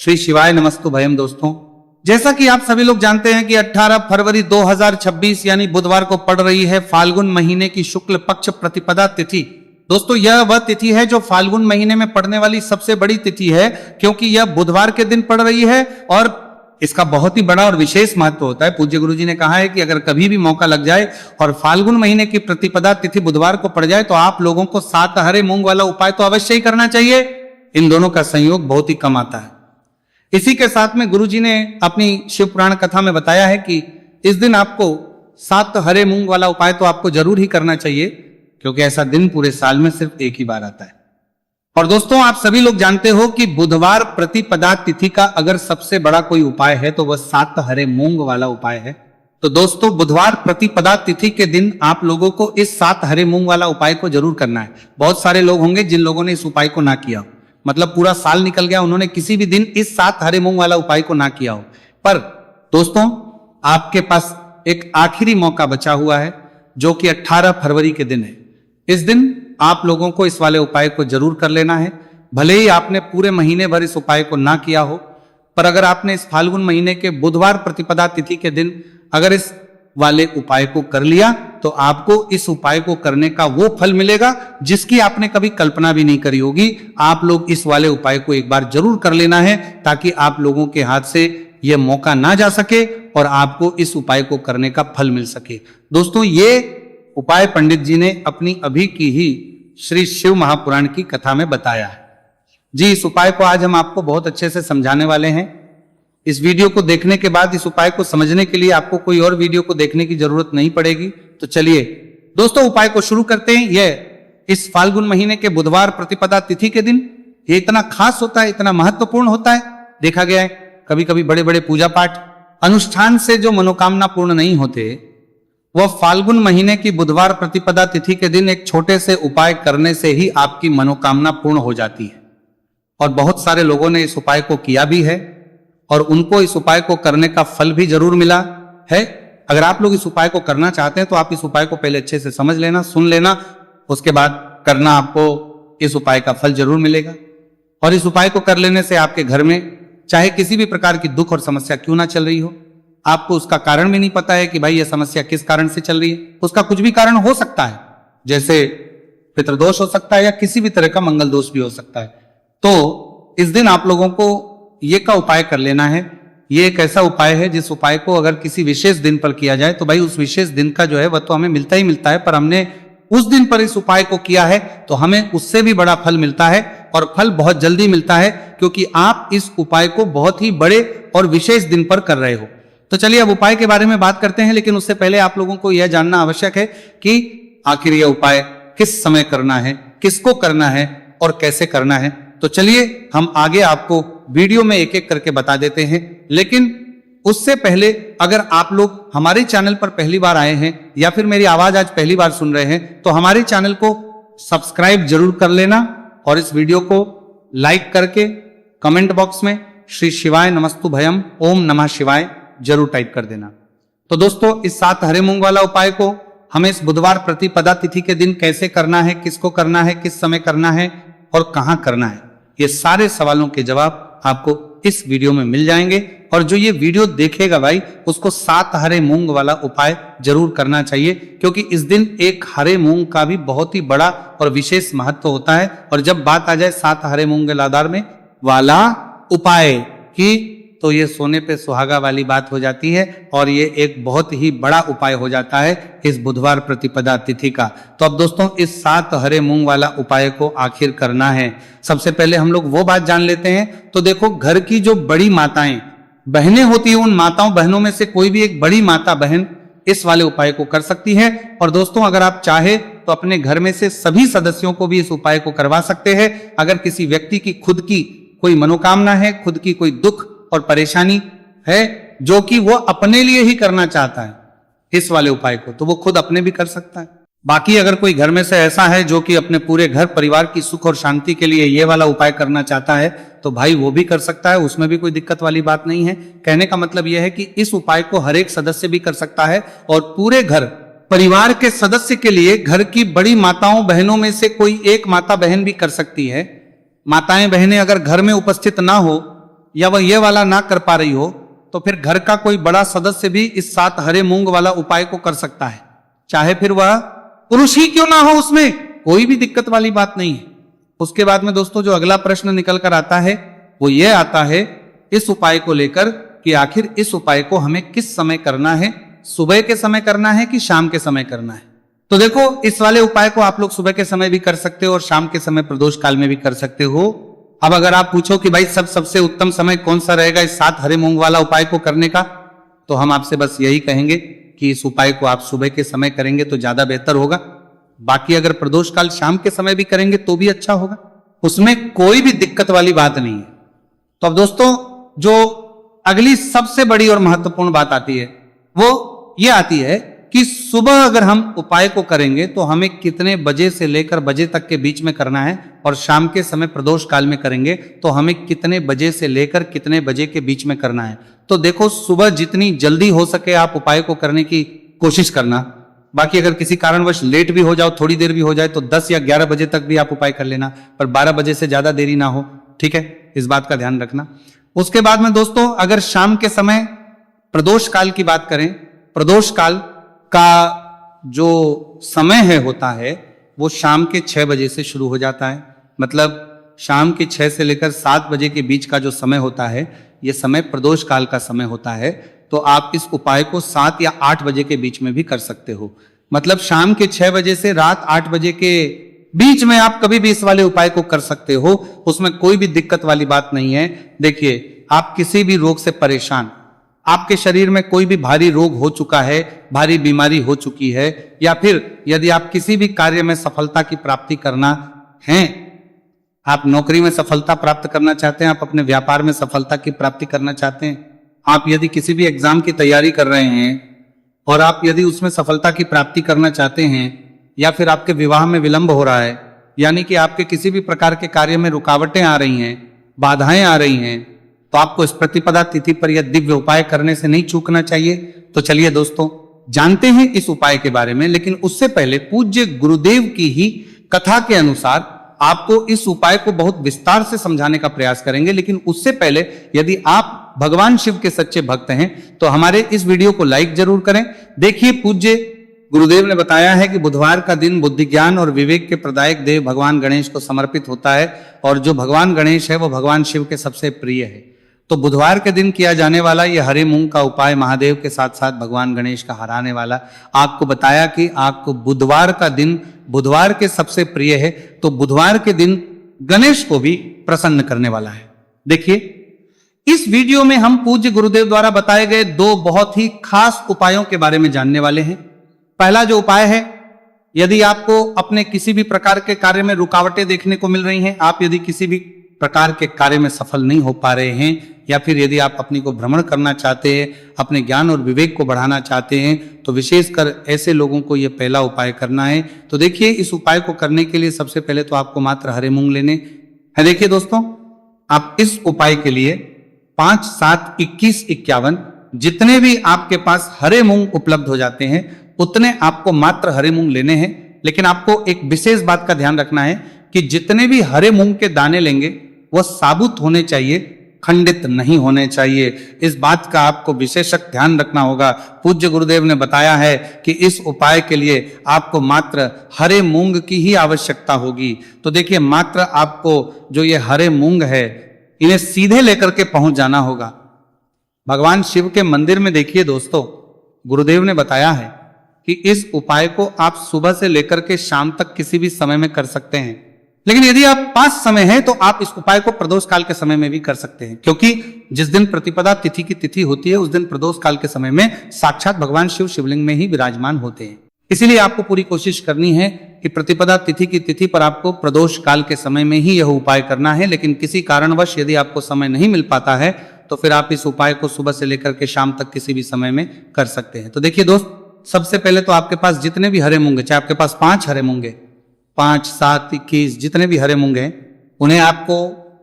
श्री शिवाय नमस्तु भयम। दोस्तों, जैसा कि आप सभी लोग जानते हैं कि 18 फरवरी 2026 यानी बुधवार को पड़ रही है फाल्गुन महीने की शुक्ल पक्ष प्रतिपदा तिथि। दोस्तों, यह वह तिथि है जो फाल्गुन महीने में पड़ने वाली सबसे बड़ी तिथि है, क्योंकि यह बुधवार के दिन पड़ रही है और इसका बहुत ही बड़ा और विशेष महत्व होता है। पूज्य गुरु जी ने कहा है कि अगर कभी भी मौका लग जाए और फाल्गुन महीने की प्रतिपदा तिथि बुधवार को पड़ जाए तो आप लोगों को 7 हरे मूंग वाला उपाय तो अवश्य ही करना चाहिए। इन दोनों का संयोग बहुत ही कम आता है। इसी के साथ में गुरु जी ने अपनी शिव पुराण कथा में बताया है कि इस दिन आपको 7 हरे मूंग वाला उपाय तो आपको जरूर ही करना चाहिए, क्योंकि ऐसा दिन पूरे साल में सिर्फ एक ही बार आता है। और दोस्तों, आप सभी लोग जानते हो कि बुधवार प्रतिपदा तिथि का अगर सबसे बड़ा कोई उपाय है तो वह 7 हरे मूंग वाला उपाय है। तो दोस्तों, बुधवार प्रतिपदा तिथि के दिन आप लोगों को इस 7 हरे मूंग वाला उपाय को जरूर करना है। बहुत सारे लोग होंगे जिन लोगों ने इस उपाय को ना किया हो, मतलब पूरा साल निकल गया, उन्होंने किसी भी दिन इस 7 हरे मूंग वाला उपाय को ना किया हो। पर दोस्तों, आपके पास एक आखिरी मौका बचा हुआ है जो कि 18 फरवरी के दिन है। इस दिन आप लोगों को इस वाले उपाय को जरूर कर लेना है। भले ही आपने पूरे महीने भर इस उपाय को ना किया हो, पर अगर आपने इस फाल्गुन महीने के बुधवार प्रतिपदा तिथि के दिन अगर इस वाले उपाय को कर लिया तो आपको इस उपाय को करने का वो फल मिलेगा जिसकी आपने कभी कल्पना भी नहीं करी होगी। आप लोग इस वाले उपाय को एक बार जरूर कर लेना है ताकि आप लोगों के हाथ से यह मौका ना जा सके और आपको इस उपाय को करने का फल मिल सके। दोस्तों, ये उपाय पंडित जी ने अपनी अभी की ही श्री शिव महापुराण की कथा में बताया है। जी, इस उपाय को आज हम आपको बहुत अच्छे से समझाने वाले हैं। इस वीडियो को देखने के बाद इस उपाय को समझने के लिए आपको कोई और वीडियो को देखने की जरूरत नहीं पड़ेगी। तो चलिए दोस्तों, उपाय को शुरू करते हैं। यह इस फाल्गुन महीने के बुधवार प्रतिपदा तिथि के दिन ये इतना खास होता है, इतना महत्वपूर्ण होता है। देखा गया है कभी कभी बड़े बड़े पूजा पाठ अनुष्ठान से जो मनोकामना पूर्ण नहीं होते, वह फाल्गुन महीने की बुधवार प्रतिपदा तिथि के दिन एक छोटे से उपाय करने से ही आपकी मनोकामना पूर्ण हो जाती है। और बहुत सारे लोगों ने इस उपाय को किया भी है और उनको इस उपाय को करने का फल भी जरूर मिला है। अगर आप लोग इस उपाय को करना चाहते हैं तो आप इस उपाय को पहले अच्छे से समझ लेना, सुन लेना, उसके बाद करना, आपको इस उपाय का फल जरूर मिलेगा। और इस उपाय को कर लेने से आपके घर में चाहे किसी भी प्रकार की दुख और समस्या क्यों ना चल रही हो, आपको उसका कारण भी नहीं पता है कि भाई यह समस्या किस कारण से चल रही है, उसका कुछ भी कारण हो सकता है, जैसे पितृदोष हो सकता है या किसी भी तरह का मंगल दोष भी हो सकता है। तो इस दिन आप लोगों को ये का उपाय कर लेना है। ये एक ऐसा उपाय है जिस उपाय को अगर किसी विशेष दिन पर किया जाए तो भाई उस विशेष दिन का जो है वह तो हमें मिलता ही मिलता है, पर हमने उस दिन पर इस उपाय को किया है तो हमें उससे भी बड़ा फल मिलता है और फल बहुत जल्दी मिलता है, क्योंकि आप इस उपाय को बहुत ही बड़े और विशेष दिन पर कर रहे हो। तो चलिए अब उपाय के बारे में बात करते हैं, लेकिन उससे पहले आप लोगों को यह जानना आवश्यक है कि आखिर यह उपाय किस समय करना है, किसको करना है और कैसे करना है। तो चलिए हम आगे आपको वीडियो में एक एक करके बता देते हैं। लेकिन उससे पहले अगर आप लोग हमारे चैनल पर पहली बार आए हैं या फिर मेरी आवाज आज पहली बार सुन रहे हैं तो हमारे चैनल को सब्सक्राइब जरूर कर लेना और इस वीडियो को लाइक करके कमेंट बॉक्स में श्री शिवाय नमस्तु भयम ओम नमः शिवाय जरूर टाइप कर देना। तो दोस्तों, इस 7 हरे मूंग वाला उपाय को हमें इस बुधवार प्रतिपदा तिथि के दिन कैसे करना है, किसको करना है, किस समय करना है और कहां करना है, ये सारे सवालों के जवाब आपको इस वीडियो में मिल जाएंगे। और जो ये वीडियो देखेगा भाई उसको 7 हरे मूंग वाला उपाय जरूर करना चाहिए, क्योंकि इस दिन एक हरे मूंग का भी बहुत ही बड़ा और विशेष महत्व होता है। और जब बात आ जाए 7 हरे मूंग के लादार में वाला उपाय की, तो ये सोने पे सुहागा वाली बात हो जाती है और ये एक बहुत ही बड़ा उपाय हो जाता है इस बुधवार प्रतिपदा तिथि का। तो अब दोस्तों, इस 7 हरे मूंग वाला उपाय को आखिर करना है। सबसे पहले हम लोग वो बात जान लेते हैं। तो देखो, घर की जो बड़ी माताएं बहनें होती है, उन माताओं बहनों में से कोई भी एक बड़ी माता बहन इस वाले उपाय को कर सकती है। और दोस्तों, अगर आप चाहे तो अपने घर में से सभी सदस्यों को भी इस उपाय को करवा सकते हैं। अगर किसी व्यक्ति की खुद की कोई मनोकामना है, खुद की कोई दुख और परेशानी है जो कि वो अपने लिए ही करना चाहता है इस वाले उपाय को, तो वो खुद अपने भी कर सकता है। बाकी अगर कोई घर में से ऐसा है जो कि अपने पूरे घर परिवार की सुख और शांति के लिए ये वाला उपाय करना चाहता है तो भाई वो भी कर सकता है, उसमें भी कोई दिक्कत वाली बात नहीं है। कहने का मतलब यह है कि इस उपाय को हर एक सदस्य भी कर सकता है और पूरे घर परिवार के सदस्य के लिए घर की बड़ी माताओं बहनों में से कोई एक माता बहन भी कर सकती है। माताएं बहनें अगर घर में उपस्थित ना हो या वह ये वाला ना कर पा रही हो, तो फिर घर का कोई बड़ा सदस्य भी इस 7 हरे मूंग वाला उपाय को कर सकता है, चाहे फिर वह पुरुष ही क्यों ना हो, उसमें कोई भी दिक्कत वाली बात नहीं है। उसके बाद में दोस्तों जो अगला प्रश्न निकल कर आता है वो ये आता है इस उपाय को लेकर कि आखिर इस उपाय को हमें किस समय करना है, सुबह के समय करना है कि शाम के समय करना है। तो देखो इस वाले उपाय को आप लोग सुबह के समय भी कर सकते हो और शाम के समय प्रदोष काल में भी कर सकते हो। अब अगर आप पूछो कि भाई सबसे उत्तम समय कौन सा रहेगा इस 7 हरे मूंग वाला उपाय को करने का, तो हम आपसे बस यही कहेंगे कि इस उपाय को आप सुबह के समय करेंगे तो ज्यादा बेहतर होगा। बाकी अगर प्रदोष काल शाम के समय भी करेंगे तो भी अच्छा होगा, उसमें कोई भी दिक्कत वाली बात नहीं है। तो अब दोस्तों जो अगली सबसे बड़ी और महत्वपूर्ण बात आती है वो ये आती है कि सुबह अगर हम उपाय को करेंगे तो हमें कितने बजे से लेकर बजे तक के बीच में करना है, और शाम के समय प्रदोष काल में करेंगे तो हमें कितने बजे से लेकर कितने बजे के बीच में करना है। तो देखो सुबह जितनी जल्दी हो सके आप उपाय को करने की कोशिश करना। बाकी अगर किसी कारणवश लेट भी हो जाओ, थोड़ी देर भी हो जाए, तो 10 या 11 बजे तक भी आप उपाय कर लेना, पर 12 बजे से ज्यादा देरी ना हो, ठीक है, इस बात का ध्यान रखना। उसके बाद में दोस्तों अगर शाम के समय प्रदोष काल की बात करें, प्रदोष काल का जो समय होता है वो शाम के 6 बजे से शुरू हो जाता है। मतलब शाम के 6 से लेकर 7 बजे के बीच का जो समय होता है ये समय प्रदोष काल का समय होता है। तो आप इस उपाय को 7 या 8 बजे के बीच में भी कर सकते हो। मतलब शाम के 6 बजे से रात 8 बजे के बीच में आप कभी भी इस वाले उपाय को कर सकते हो, उसमें कोई भी दिक्कत वाली बात नहीं है। देखिए आप किसी भी रोग से परेशान, आपके शरीर में कोई भी भारी रोग हो चुका है, भारी बीमारी हो चुकी है, या फिर यदि आप किसी भी कार्य में सफलता की प्राप्ति करना है, आप नौकरी में सफलता प्राप्त करना चाहते हैं, आप अपने व्यापार में सफलता की प्राप्ति करना चाहते हैं, आप यदि किसी भी एग्जाम की तैयारी कर रहे हैं और आप यदि उसमें सफलता की प्राप्ति करना चाहते हैं, या फिर आपके विवाह में विलंब हो रहा है, यानी कि आपके किसी भी प्रकार के कार्य में रुकावटें आ रही हैं, बाधाएं आ रही हैं, तो आपको इस प्रतिपदा तिथि पर यह दिव्य उपाय करने से नहीं चूकना चाहिए। तो चलिए दोस्तों जानते हैं इस उपाय के बारे में, लेकिन उससे पहले पूज्य गुरुदेव की ही कथा के अनुसार आपको इस उपाय को बहुत विस्तार से समझाने का प्रयास करेंगे। लेकिन उससे पहले यदि आप भगवान शिव के सच्चे भक्त हैं तो हमारे इस वीडियो को लाइक जरूर करें। देखिए पूज्य गुरुदेव ने बताया है कि बुधवार का दिन बुद्धि ज्ञान और विवेक के प्रदायक देव भगवान गणेश को समर्पित होता है, और जो भगवान गणेश है वो भगवान शिव के सबसे प्रिय है। तो बुधवार के दिन किया जाने वाला ये हरे मूंग का उपाय महादेव के साथ साथ भगवान गणेश का हराने वाला, आपको बताया कि आपको बुधवार का दिन बुधवार के सबसे प्रिय है, तो बुधवार के दिन गणेश को भी प्रसन्न करने वाला है। देखिए इस वीडियो में हम पूज्य गुरुदेव द्वारा बताए गए 2 बहुत ही खास उपायों के बारे में जानने वाले हैं। पहला जो उपाय है, यदि आपको अपने किसी भी प्रकार के कार्य में रुकावटें देखने को मिल रही हैं, आप यदि किसी भी प्रकार के कार्य में सफल नहीं हो पा रहे हैं, या फिर यदि आप अपनी को भ्रमण करना चाहते हैं, अपने ज्ञान और विवेक को बढ़ाना चाहते हैं, तो विशेषकर ऐसे लोगों को यह पहला उपाय करना है। तो देखिए इस उपाय को करने के लिए सबसे पहले तो आपको मात्र हरे मूंग लेने हैं। देखिए दोस्तों आप इस उपाय के लिए 5, 7, 21, 51 जितने भी आपके पास हरे मूंग उपलब्ध हो जाते हैं उतने आपको मात्र हरे मूंग लेने हैं। लेकिन आपको एक विशेष बात का ध्यान रखना है कि जितने भी हरे मूंग के दाने लेंगे वह साबुत होने चाहिए, खंडित नहीं होने चाहिए। इस बात का आपको विशेषक ध्यान रखना होगा। पूज्य गुरुदेव ने बताया है कि इस उपाय के लिए आपको मात्र हरे मूंग की ही आवश्यकता होगी। तो देखिए मात्र आपको जो ये हरे मूंग है इन्हें सीधे लेकर के पहुंच जाना होगा भगवान शिव के मंदिर में। देखिए दोस्तों गुरुदेव ने बताया है कि इस उपाय को आप सुबह से लेकर के शाम तक किसी भी समय में कर सकते हैं, लेकिन यदि आप पास समय है तो आप इस उपाय को प्रदोष काल के समय में भी कर सकते हैं, क्योंकि जिस दिन प्रतिपदा तिथि की तिथि होती है उस दिन प्रदोष काल के समय में साक्षात भगवान शिव शिवलिंग में ही विराजमान होते हैं। इसीलिए आपको पूरी कोशिश करनी है कि प्रतिपदा तिथि की तिथि पर आपको प्रदोष काल के समय में ही यह उपाय करना है। लेकिन किसी कारणवश यदि आपको समय नहीं मिल पाता है तो फिर आप इस उपाय को सुबह से लेकर के शाम तक किसी भी समय में कर सकते हैं। तो देखिए दोस्त सबसे पहले तो आपके पास जितने भी हरे मूंगे, चाहे आपके पास 5 हरे मूंगे, 5, 7, 21 जितने भी हरे मूंगे उन्हें आपको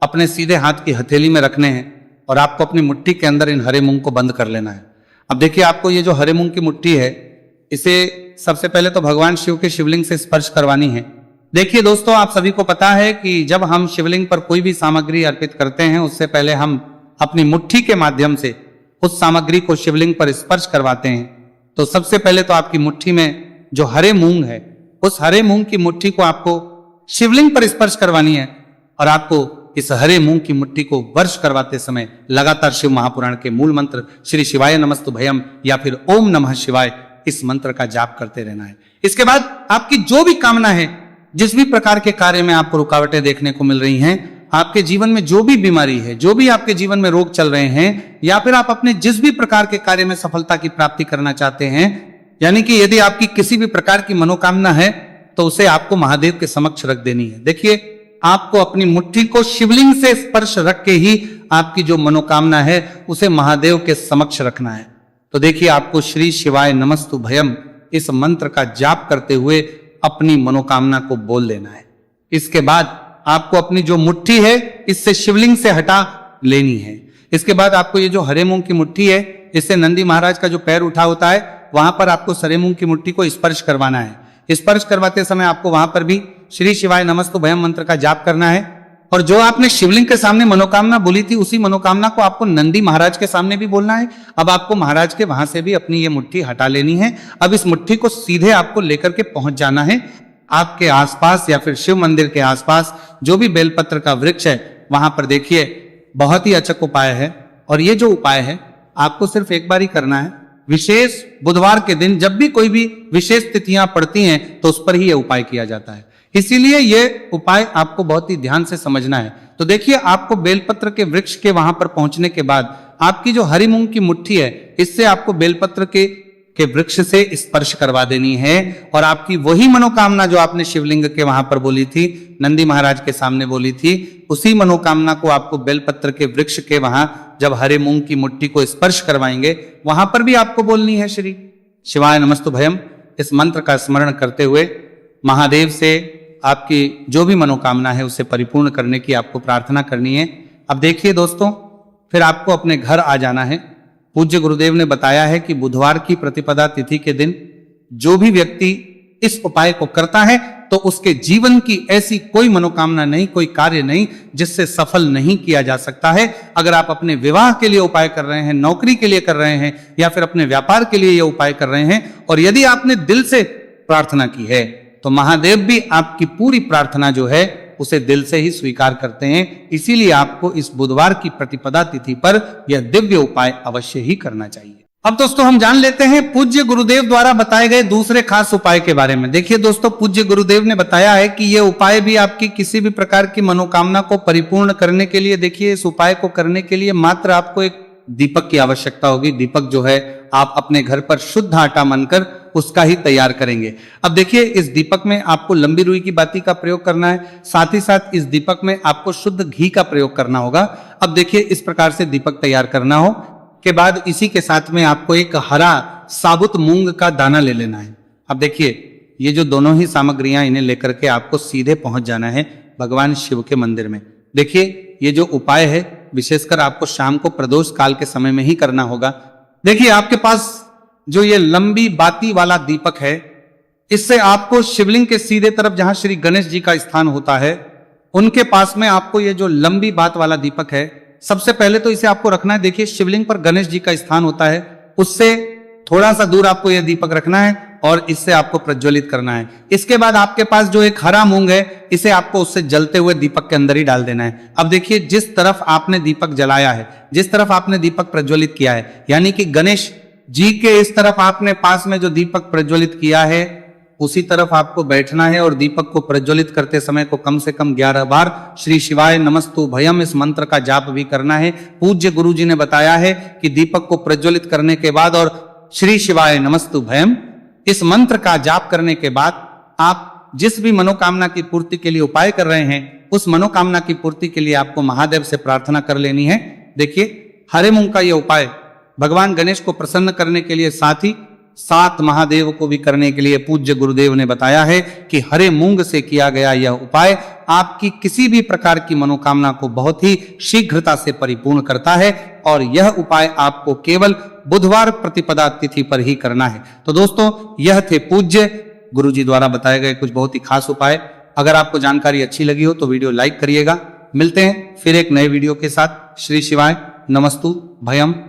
अपने सीधे हाथ की हथेली में रखने हैं और आपको अपनी मुट्ठी के अंदर इन हरे मूंग को बंद कर लेना है। अब देखिए आपको ये जो हरे मूंग की मुट्ठी है इसे सबसे पहले तो भगवान शिव के शिवलिंग से स्पर्श करवानी है। देखिए दोस्तों आप सभी को पता है कि जब हम शिवलिंग पर कोई भी सामग्री अर्पित करते हैं उससे पहले हम अपनी मुट्ठी के माध्यम से उस सामग्री को शिवलिंग पर स्पर्श करवाते हैं, तो सबसे पहले तो आपकी मुट्ठी में जो हरे मूंग है, उस हरे मूंग की मुट्ठी को आपको शिवलिंग पर स्पर्श करवानी है और आपको इस हरे मूंग की मुट्ठी को वर्ष करवाते समय लगातार शिव महापुराण के मूल मंत्र श्री शिवाय नमस्तुभयम या फिर ओम नमः शिवाय इस मंत्र का जाप करते रहना है। इसके बाद आपकी जो भी कामना है, जिस भी प्रकार के कार्य में आपको रुकावटें देखने को मिल रही हैं, आपके जीवन में जो भी बीमारी है, जो भी आपके जीवन में रोग चल रहे हैं, या फिर आप अपने जिस भी प्रकार के कार्य में सफलता की प्राप्ति करना चाहते हैं, यानी कि यदि आपकी किसी भी प्रकार की मनोकामना है तो उसे आपको महादेव के समक्ष रख देनी है। देखिए, आपको अपनी मुट्ठी को शिवलिंग से स्पर्श रख के ही आपकी जो मनोकामना है उसे महादेव के समक्ष रखना है। तो देखिए, आपको श्री शिवाय नमस्तुभयम इस मंत्र का जाप करते हुए अपनी मनोकामना को बोल लेना है। इसके बाद आपको अपनी जो मुट्ठी है इससे शिवलिंग से हटा लेनी है। इसके बाद आपको ये जो हरे मूंग की मुट्ठी है, इससे नंदी महाराज का जो पैर उठा होता है वहां पर आपको हरे मूंग की मुट्ठी को स्पर्श करवाना है। स्पर्श करवाते समय आपको वहां पर भी श्री शिवाय नमस्तुभयम मंत्र का जाप करना है और जो आपने शिवलिंग के सामने मनोकामना बोली थी उसी मनोकामना को आपको नंदी महाराज के सामने भी बोलना है। अब आपको महाराज के वहां से भी अपनी ये मुट्ठी हटा लेनी है। अब इस मुट्ठी को सीधे आपको लेकर के पहुंच जाना है आपके आसपास या फिर शिव मंदिर के आसपास जो भी बेलपत्र का वृक्ष है वहां पर। देखिए, बहुत ही अचक उपाय है और ये जो उपाय है आपको सिर्फ एक बार ही करना है। विशेष बुधवार के दिन जब भी कोई भी विशेष तिथियां पड़ती हैं तो उस पर ही यह उपाय किया जाता है, इसीलिए यह उपाय आपको बहुत ही ध्यान से समझना है। तो देखिए, आपको बेलपत्र के वृक्ष के वहां पर पहुंचने के बाद आपकी जो हरी मूंग की मुट्ठी है इससे आपको बेलपत्र के वृक्ष से स्पर्श करवा देनी है और आपकी वही मनोकामना जो आपने शिवलिंग के वहां पर बोली थी, नंदी महाराज के सामने बोली थी, उसी मनोकामना को आपको बेलपत्र के वृक्ष के वहां जब हरे मूंग की मुट्ठी को स्पर्श करवाएंगे वहां पर भी आपको बोलनी है श्री शिवाय नमस्तुभयम। इस मंत्र का स्मरण करते हुए महादेव से आपकी जो भी मनोकामना है उसे परिपूर्ण करने की आपको प्रार्थना करनी है। अब देखिए दोस्तों, फिर आपको अपने घर आ जाना है। पूज्य गुरुदेव ने बताया है कि बुधवार की प्रतिपदा तिथि के दिन जो भी व्यक्ति इस उपाय को करता है तो उसके जीवन की ऐसी कोई मनोकामना नहीं, कोई कार्य नहीं जिससे सफल नहीं किया जा सकता है। अगर आप अपने विवाह के लिए उपाय कर रहे हैं, नौकरी के लिए कर रहे हैं या फिर अपने व्यापार के लिए यह उपाय कर रहे हैं और यदि आपने दिल से प्रार्थना की है तो महादेव भी आपकी पूरी प्रार्थना जो है उसे दिल से ही स्वीकार करते हैं। इसीलिए आपको इस बुधवार की प्रतिपदा तिथि पर यह दिव्य उपाय अवश्य ही करना चाहिए। अब दोस्तों, हम जान लेते हैं पूज्य गुरुदेव द्वारा बताए गए दूसरे खास उपाय के बारे में। देखिए दोस्तों, पूज्य गुरुदेव ने बताया है कि यह उपाय भी आपकी किसी भी प्रकार की मनोकामना को परिपूर्ण करने के लिए, देखिए इस उपाय को करने के लिए मात्र आपको एक दीपक की आवश्यकता होगी। दीपक जो है आप अपने घर पर शुद्ध आटा मानकर उसका ही तैयार करेंगे। अब देखिए, इस दीपक में आपको लंबी रुई की बाती का प्रयोग करना है, साथ ही साथ इस दीपक में आपको शुद्ध घी का प्रयोग करना होगा। अब देखिए, इस प्रकार से दीपक तैयार करना हो के बाद इसी के साथ में आपको एक हरा साबुत मूंग का दाना ले लेना है। अब देखिए, ये जो दोनों ही सामग्रियां इन्हें लेकर के आपको सीधे पहुंच जाना है भगवान शिव के मंदिर में। देखिए, ये जो उपाय है विशेषकर आपको शाम को प्रदोष काल के समय में ही करना होगा। देखिए, आपके पास जो ये लंबी बाती वाला दीपक है, इससे आपको शिवलिंग के सीधे तरफ जहां श्री गणेश जी का स्थान होता है उनके पास में आपको ये जो लंबी बात वाला दीपक है, सबसे पहले तो इसे आपको रखना है। देखिए, शिवलिंग पर गणेश जी का स्थान होता है, उससे थोड़ा सा दूर आपको यह दीपक रखना है और इससे आपको प्रज्वलित करना है। इसके बाद आपके पास जो एक हरा मूंग है, इसे आपको उससे जलते हुए दीपक के अंदर ही डाल देना है। अब देखिए, जिस तरफ आपने दीपक जलाया है, जिस तरफ आपने दीपक प्रज्वलित किया है, यानी कि गणेश जी के इस तरफ आपने पास में जो दीपक प्रज्वलित किया है उसी तरफ आपको बैठना है और दीपक को प्रज्वलित करते समय को कम से कम 11 बार श्री शिवाय नमस्तुभयम इस मंत्र का जाप भी करना है। पूज्य गुरु जी ने बताया है कि दीपक को प्रज्वलित करने के बाद और श्री शिवाय नमस्तुभयम इस मंत्र का जाप करने के बाद आप जिस भी मनोकामना की पूर्ति के लिए उपाय कर रहे हैं उस मनोकामना की पूर्ति के लिए आपको महादेव से प्रार्थना कर लेनी है। देखिए, हरे मूंग का यह उपाय भगवान गणेश को प्रसन्न करने के लिए, साथ ही 7 महादेव को भी करने के लिए पूज्य गुरुदेव ने बताया है कि हरे मूंग से किया गया यह उपाय आपकी किसी भी प्रकार की मनोकामना को बहुत ही शीघ्रता से परिपूर्ण करता है और यह उपाय आपको केवल बुधवार प्रतिपदा तिथि पर ही करना है। तो दोस्तों, यह थे पूज्य गुरु जी द्वारा बताए गए कुछ बहुत ही खास उपाय। अगर आपको जानकारी अच्छी लगी हो तो वीडियो लाइक करिएगा। मिलते हैं फिर एक नए वीडियो के साथ। श्री शिवाय नमस्तु भयम